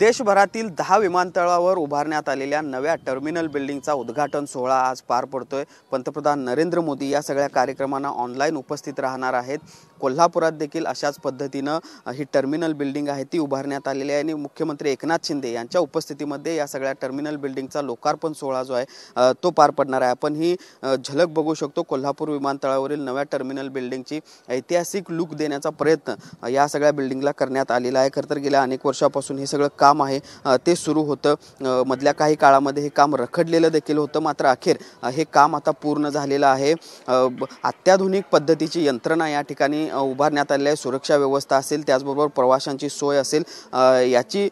देशभरातील 10 विमानतळावर उभारण्यात आलेल्या नव्या टर्मिनल बिल्डिंगचा उद्घाटन सोहळा आज पार पडतोय। पंतप्रधान नरेंद्र मोदी या सगळ्या कार्यक्रमांना ऑनलाईन उपस्थित राहणार आहेत। कोल्हापुरात देखील अशाच पद्धतीने ही टर्मिनल बिल्डिंग आहे ती उभारण्यात आलेली आहे आणि मुख्यमंत्री एकनाथ शिंदे यांच्या उपस्थितीमध्ये या सगळ्या टर्मिनल बिल्डिंगचा लोकार्पण सोहळा जो आहे तो पार पडणार आहे। आपण ही झलक बघू शकतो। कोल्हापूर विमानतळावरील नव्या टर्मिनल बिल्डिंगची ऐतिहासिक लुक देण्याचा प्रयत्न या सगळ्या बिल्डिंगला करण्यात आलेला आहे। खरं तर गेल्या अनेक वर्षापासून हे सगळं काम आहे ते सुरू होतं। मधल्या काही काळामध्ये हे काम रखडलेलं देखील होतं, मात्र अखेर हे काम आता पूर्ण झालेलं आहे। अत्याधुनिक पद्धतीची यंत्रणा या ठिकाणी उभारण्यात आलेली आहे। सुरक्षा व्यवस्था असेल, त्याचबरोबर प्रवाशांची सोय असेल, याची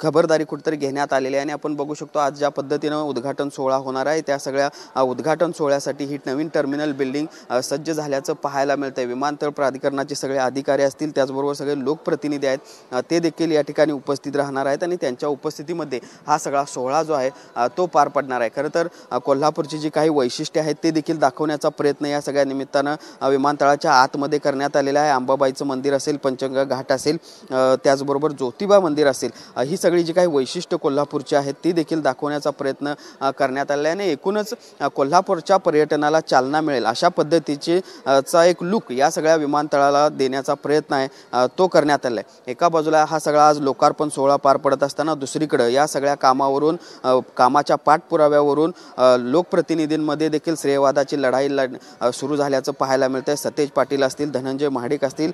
खबरदारी कुठेतरी घेण्यात आलेली आहे आणि आपण बघू शकतो आज ज्या पद्धतीनं उद्घाटन सोहळा होणार आहे त्या सगळ्या उद्घाटन सोहळ्यासाठी ही नवीन टर्मिनल बिल्डिंग सज्ज झाल्याचं पाहायला मिळतंय। विमानतळ प्राधिकरणाचे सगळे अधिकारी असतील, त्याचबरोबर सगळे लोकप्रतिनिधी आहेत ते देखील या ठिकाणी उपस्थित राहणार आहेत आणि त्यांच्या उपस्थितीमध्ये हा सगळा सोहळा जो आहे तो पार पडणार आहे। खरं तर कोल्हापूरची जी काही वैशिष्ट्ये आहेत ते देखील दाखवण्याचा प्रयत्न या सगळ्या निमित्तानं विमानतळाच्या आतमध्ये करण्यात आलेला आहे। अंबाबाईचं मंदिर असेल, पंचगंगा घाट असेल, त्याचबरोबर ज्योतिबा मंदिर असेल, ही सगळी जी काही वैशिष्ट्य कोल्हापूरची आहेत ती देखील दाखवण्याचा प्रयत्न करण्यात आलेला आहे आणि एकूणच कोल्हापूरच्या पर्यटनाला चालना मिळेल अशा पद्धतीचे चा एक लुक या सगळ्या विमानतळाला देण्याचा प्रयत्न आहे तो करण्यात आला आहे। एका बाजूला हा सगळा आज लोकार्पण सोहळा पार पडत असताना दुसरीकडे या सगळ्या कामावरून कामाच्या पाठपुराव्यावरून लोकप्रतिनिधींमध्ये देखील श्रेयवादाची लढाई सुरू झाल्याचं पाहायला मिळतंय। सतेज पाटील असतील, धनंजय महाडिक असतील,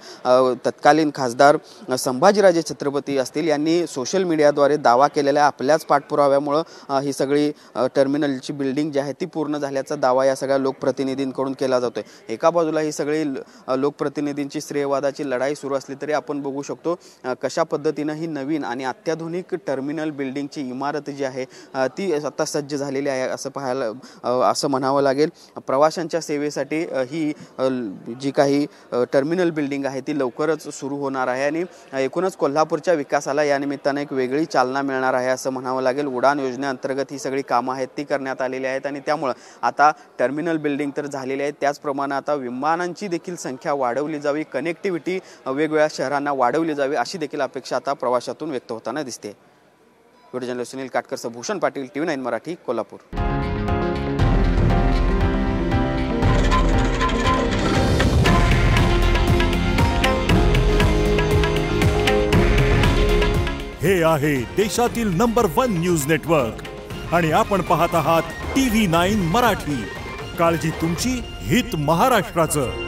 तत्कालीन खासदार संभाजीराजे छत्रपती असतील, यांनी सोशल मीडियाद्वारे दावा केलेला आहे आपल्याच पाठपुराव्यामुळे ही सगळी टर्मिनलची बिल्डिंग जी आहे ती पूर्ण झाल्याचा दावा या सगळ्या लोकप्रतिनिधींकडून केला जातोय। एका बाजूला ही सगळी लोकप्रतिनिधींची श्रेयवादाची लढाई सुरू असली तरी आपण बघू शकतो कशा पद्धतीनं ही नवीन आणि अत्याधुनिक टर्मिनल बिल्डिंगची इमारत जी आहे ती आता सज्ज झालेली आहे असं म्हणावं लागेल। प्रवाशांच्या सेवेसाठी ही जी काही टर्मिनल बिल्डिंग आहे ती लवकरच सुरू होणार आहे आणि एकूणच कोल्हापूरच्या विकासाला या निमित्तानं एक वेगळी चालना मिळणार आहे असं म्हणावं लागेल। उडान योजनेअंतर्गत ही सगळी कामं आहेत ती करण्यात आलेली आहेत आणि त्यामुळे आता टर्मिनल बिल्डिंग तर झालेली आहे, त्याचप्रमाणे आता विमानांची देखील संख्या वाढवली जावी, कनेक्टिव्हिटी वेगवेगळ्या शहरांना वाढवली जावी अशी देखील अपेक्षा आता प्रवाशातून व्यक्त होताना दिसते। Video journalist Sunil Katkar, Bhushan Patil, TV9 Marathi, Kolhapur. हे आहे देशातील नंबर 1 न्यूज नेटवर्क आणि आपण पाहत आहात TV9 मराठी। काळजी तुमची, हित महाराष्ट्राचं।